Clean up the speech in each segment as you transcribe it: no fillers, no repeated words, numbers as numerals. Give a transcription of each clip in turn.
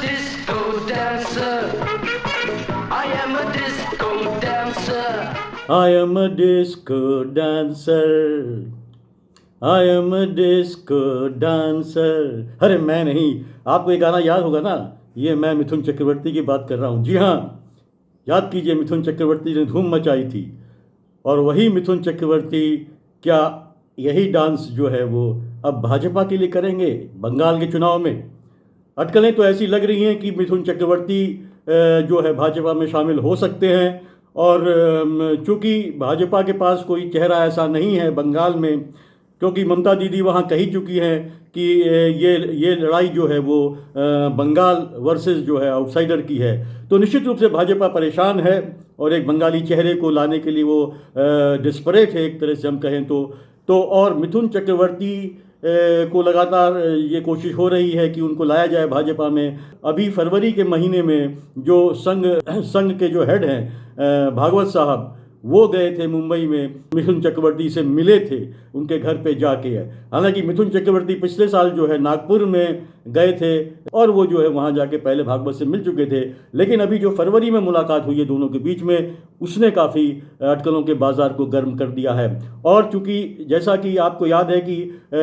disco dancer. I am a disco dancer. I am a disco dancer. I am a disco dancer. अरे मैं नहीं, आपको ये गाना याद होगा ना, ये मैं मिथुन चक्रवर्ती की बात कर रहा हूँ। जी हाँ, याद कीजिए, मिथुन चक्रवर्ती ने धूम मचाई थी। और वही मिथुन चक्रवर्ती क्या यही डांस जो है वो अब भाजपा के लिए करेंगे बंगाल के चुनाव में? अटकलें तो ऐसी लग रही हैं कि मिथुन चक्रवर्ती जो है भाजपा में शामिल हो सकते हैं। और चूंकि भाजपा के पास कोई चेहरा ऐसा नहीं है बंगाल में, क्योंकि ममता दीदी वहाँ कही चुकी हैं कि ये लड़ाई जो है वो बंगाल वर्सेस जो है आउटसाइडर की है, तो निश्चित रूप से भाजपा परेशान है और एक बंगाली चेहरे को लाने के लिए वो डिस्परेट है एक तरह से हम कहें तो और मिथुन चक्रवर्ती को लगातार ये कोशिश हो रही है कि उनको लाया जाए भाजपा में। अभी फरवरी के महीने में जो संघ के जो हेड हैं भागवत साहब, वो गए थे मुंबई में, मिथुन चक्रवर्ती से मिले थे उनके घर पे जाके। हालांकि मिथुन चक्रवर्ती पिछले साल जो है नागपुर में गए थे और वो जो है वहाँ जाके पहले भागवत से मिल चुके थे, लेकिन अभी जो फरवरी में मुलाकात हुई है दोनों के बीच में, उसने काफ़ी अटकलों के बाजार को गर्म कर दिया है। और चूंकि जैसा कि आपको याद है कि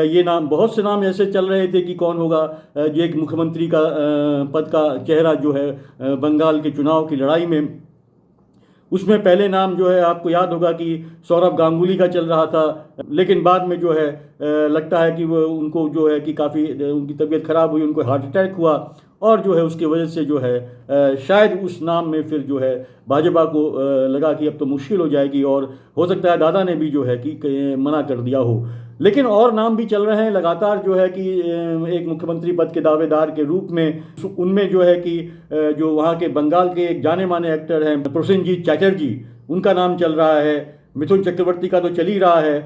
ये नाम, बहुत से नाम ऐसे चल रहे थे कि कौन होगा ये एक मुख्यमंत्री का पद का चेहरा जो है बंगाल के चुनाव की लड़ाई में। उसमें पहले नाम जो है आपको याद होगा कि सौरभ गांगुली का चल रहा था, लेकिन बाद में जो है लगता है कि वो उनको जो है कि काफ़ी उनकी तबीयत खराब हुई, उनको हार्ट अटैक हुआ और जो है उसकी वजह से जो है शायद उस नाम में फिर जो है भाजपा को लगा कि अब तो मुश्किल हो जाएगी, और हो सकता है दादा ने भी जो है कि मना कर दिया हो। लेकिन और नाम भी चल रहे हैं लगातार जो है कि एक मुख्यमंत्री पद के दावेदार के रूप में। उनमें जो है कि जो वहाँ के बंगाल के एक जाने माने एक्टर हैं प्रसेनजीत चटर्जी, उनका नाम चल रहा है। मिथुन चक्रवर्ती का तो चल ही रहा है।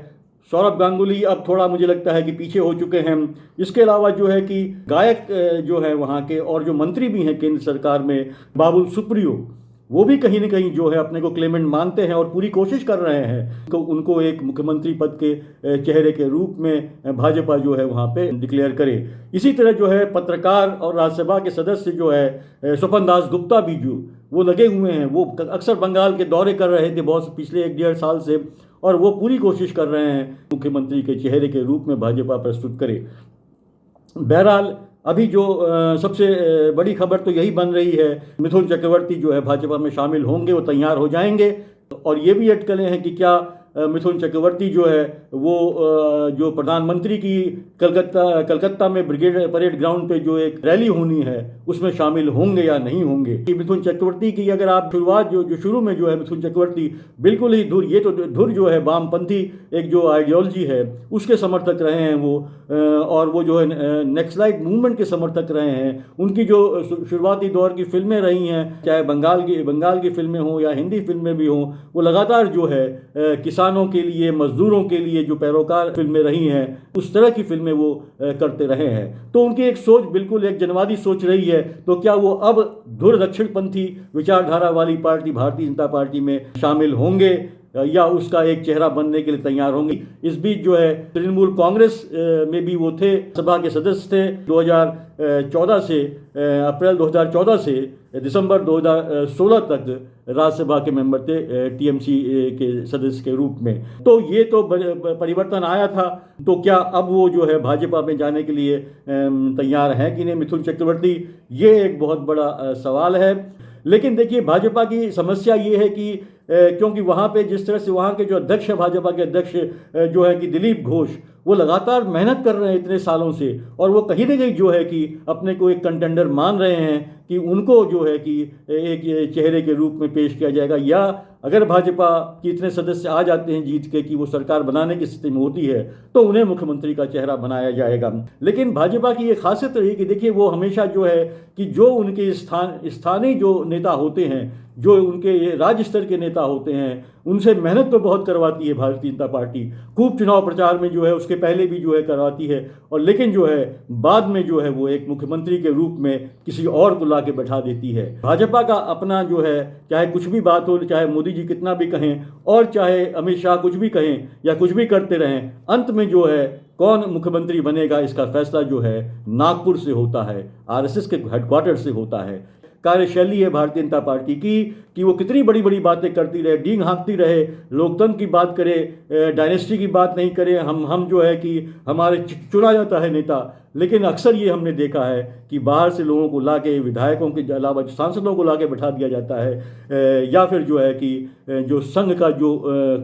सौरभ गांगुली अब थोड़ा मुझे लगता है कि पीछे हो चुके हैं। इसके अलावा जो है कि गायक जो है वहाँ के और जो मंत्री भी हैं केंद्र सरकार में, बाबुल सुप्रियो, वो भी कहीं ना कहीं जो है अपने को क्लेमेंट मानते हैं और पूरी कोशिश कर रहे हैं तो उनको एक मुख्यमंत्री पद के चेहरे के रूप में भाजपा जो है वहाँ पे डिक्लेयर करे। इसी तरह जो है पत्रकार और राज्यसभा के सदस्य जो है स्वपन दास गुप्ता भी जो वो लगे हुए हैं, वो अक्सर बंगाल के दौरे कर रहे थे बहुत पिछले 1-1.5 साल से, और वो पूरी कोशिश कर रहे हैं मुख्यमंत्री के चेहरे के रूप में भाजपा प्रस्तुत करे। बहरहाल अभी जो सबसे बड़ी खबर तो यही बन रही है, मिथुन चक्रवर्ती जो है भाजपा में शामिल होंगे, वो तैयार हो जाएंगे। और ये भी अटकलें हैं कि क्या मिथुन चक्रवर्ती जो है वो जो प्रधानमंत्री की कलकत्ता में ब्रिगेड परेड ग्राउंड पे जो एक रैली होनी है उसमें शामिल होंगे या नहीं होंगे। कि मिथुन चक्रवर्ती की अगर आप शुरुआत जो शुरू में जो है मिथुन चक्रवर्ती बिल्कुल ही धुर जो है वामपंथी एक जो आइडियोलॉजी है उसके समर्थक रहे हैं वो, और वो जो है नक्सलाइट मूवमेंट के समर्थक रहे हैं। उनकी जो शुरुआती दौर की फिल्में रही हैं, चाहे बंगाल की फिल्में हों या हिंदी फिल्में भी हों, वो लगातार जो है किसानों के लिए, मजदूरों के लिए जो पैरोकार फिल्में रही हैं, उस तरह की फिल्में वो करते रहे हैं। तो उनकी एक सोच बिल्कुल एक जनवादी सोच रही है। तो क्या वो अब धुर दक्षिणपंथी विचारधारा वाली पार्टी भारतीय जनता पार्टी में शामिल होंगे या उसका एक चेहरा बनने के लिए तैयार होंगे? इस बीच जो है तृणमूल कांग्रेस में भी वो थे, सभा के सदस्य थे 2014 से अप्रैल 2014 से दिसंबर 2016 तक राज्यसभा के मेंबर थे टीएमसी के सदस्य के रूप में। तो ये तो परिवर्तन आया था, तो क्या अब वो जो है भाजपा में जाने के लिए तैयार हैं कि नहीं मिथुन चक्रवर्ती? ये एक बहुत बड़ा सवाल है। लेकिन देखिए भाजपा की समस्या ये है कि क्योंकि वहाँ पे जिस तरह से वहाँ के जो अध्यक्ष है, भाजपा के अध्यक्ष जो है कि दिलीप घोष, वो लगातार मेहनत कर रहे हैं इतने सालों से, और वो कहीं ना कहीं जो है कि अपने को एक कंटेंडर मान रहे हैं कि उनको जो है कि एक चेहरे के रूप में पेश किया जाएगा। या अगर भाजपा के इतने सदस्य आ जाते हैं जीत के कि वो सरकार बनाने की स्थिति में होती है, तो उन्हें मुख्यमंत्री का चेहरा बनाया जाएगा। लेकिन भाजपा की ये खासियत रही कि देखिए वो हमेशा जो है कि जो उनके स्थानीय जो नेता होते हैं, जो उनके राज्य स्तर के नेता होते हैं, उनसे मेहनत तो बहुत करवाती है भारतीय जनता पार्टी। खूब चुनाव प्रचार में जो है उसके पहले भी जो है करवाती है, और लेकिन जो है बाद में जो है वो एक मुख्यमंत्री के रूप में किसी और को ला के बैठा देती है। भाजपा का अपना जो है, चाहे कुछ भी बात हो, चाहे मोदी जी कितना भी कहें और चाहे अमित शाह कुछ भी कहें या कुछ भी करते रहें, अंत में जो है कौन मुख्यमंत्री बनेगा इसका फैसला जो है नागपुर से होता है, आरएसएस के हेडक्वार्टर से होता है। कार्यशैली है भारतीय जनता पार्टी की कि वो कितनी बड़ी बड़ी बातें करती रहे, डींग हाँकती रहे, लोकतंत्र की बात करे, डायनेस्टी की बात नहीं करे। हम जो है कि हमारे चुना जाता है नेता, लेकिन अक्सर ये हमने देखा है कि बाहर से लोगों को लाके, विधायकों के अलावा सांसदों को लाके बैठा दिया जाता है, या फिर जो है कि जो संघ का जो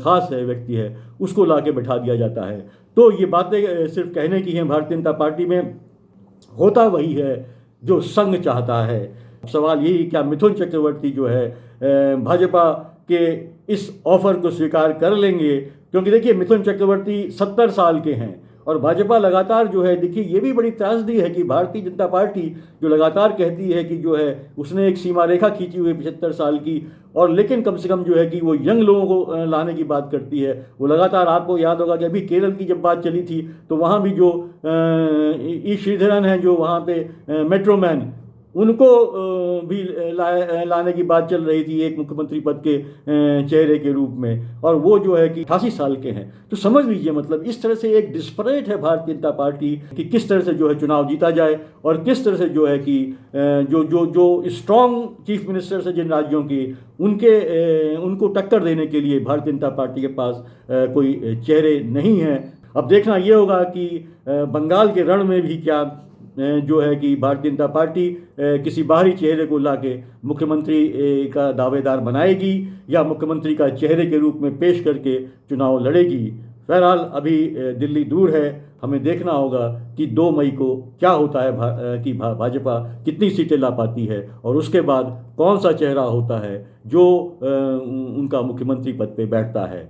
खास है व्यक्ति है उसको लाके बैठा दिया जाता है। तो ये बातें सिर्फ कहने की हैं। भारतीय जनता पार्टी में होता वही है जो संघ चाहता है। सवाल यही, क्या मिथुन चक्रवर्ती जो है भाजपा के इस ऑफर को स्वीकार कर लेंगे? क्योंकि देखिए, मिथुन चक्रवर्ती 70 साल के हैं और भाजपा लगातार जो है, देखिए ये भी बड़ी त्रासदी है कि भारतीय जनता पार्टी जो लगातार कहती है कि जो है उसने एक सीमा रेखा खींची हुई 75 साल की, और लेकिन कम से कम जो है कि वो यंग लोगों को लाने की बात करती है। वो लगातार, आपको याद होगा कि अभी केरल की जब बात चली थी तो वहाँ भी जो ई श्रीधरन है, जो वहाँ पे मेट्रोमैन, उनको भी लाने की बात चल रही थी एक मुख्यमंत्री पद के चेहरे के रूप में, और वो जो है कि 88 साल के हैं। तो समझ लीजिए, मतलब इस तरह से एक डिस्परेट है भारतीय जनता पार्टी कि किस तरह से जो है चुनाव जीता जाए, और किस तरह से जो है कि जो जो जो स्ट्रॉन्ग चीफ मिनिस्टर्स हैं जिन राज्यों की, उनको टक्कर देने के लिए भारतीय जनता पार्टी के पास कोई चेहरे नहीं हैं। अब देखना ये होगा कि बंगाल के रण में भी क्या जो है कि भारतीय जनता पार्टी किसी बाहरी चेहरे को लाके मुख्यमंत्री का दावेदार बनाएगी, या मुख्यमंत्री का चेहरे के रूप में पेश करके चुनाव लड़ेगी। बहरहाल अभी दिल्ली दूर है, हमें देखना होगा कि 2 मई को क्या होता है, कि भाजपा कितनी सीटें ला पाती है, और उसके बाद कौन सा चेहरा होता है जो उनका मुख्यमंत्री पद पे बैठता है।